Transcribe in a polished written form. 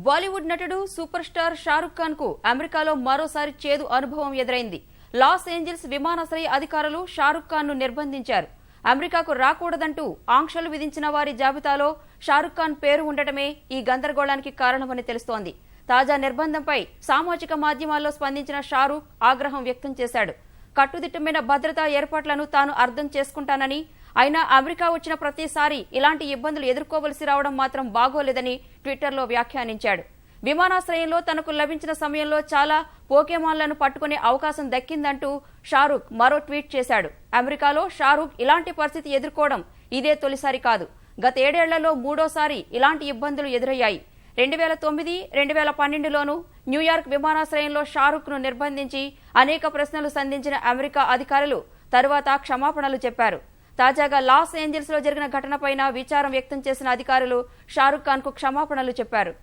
బాలీవుడ్ నటుడు super star Shahrukh Khan కు అమెరికాలో మరోసారి చేదు అనుభవం ఎదురైంది. లాస్ ఏంజల్స్ విమానాశ్రయ అధికారులు షారుఖ్ ఖాన్ ను నిర్బంధించారు. అమెరికాకు రాకూడదంటూ ఆంక్షలు విధించిన వారి జాబితాలో షారుఖ్ ఖాన్ పేరు ఉండటమే ఈ గందరగోళానికి కారణమని తెలుస్తోంది. తాజా నిర్బంధంపై సామాజిక మాధ్యమాల్లో స్పందించిన షారుఖ్ ఆగ్రహం వ్యక్తం చేశాడు. కట్టుదిట్టమైన భద్రతా ఏర్పాట్లను తాను అర్థం చేసుకుంటానని, అయినా అమెరికా వచ్చిన ప్రతిసారి ఇలాంటి ఇబ్బందులు ఎదుర్కోవలసి రావడం మాత్రం బాగోలేదని ట్విట్టర్లో వ్యాఖ్యానించాడు. విమానాశ్రయంలో తనకు లభించిన సమయంలో చాలా పోకేమాన్లను పట్టుకునే అవకాశం దక్కిందంటూ షారుఖ్ మరో ట్వీట్ చేశాడు. అమెరికాలో షారుఖ్ ఇలాంటి పరిస్థితి ఎదుర్కోవడం ఇదే తొలిసారి కాదు. గత 7 ఏళ్లలో మూడోసారి ఇలాంటి ఇబ్బందులు ఎదురయ్యాయి. 2009, 2012లోనూ న్యూయార్క్ విమానాశ్రయంలో షారుఖ్ ను నిర్బంధించి అనేక ప్రశ్నలు సంధించిన అమెరికా అధికారులు తరువాత క్షమాపణలు చెప్పారు. తాజాగా లాస్ ఏంజల్స్ లో జరిగిన ఘటనపైన విచారం వ్యక్తం చేసిన అధికారులు షారుఖ్ ఖాన్ కు క్షమాపణలు చెప్పారు.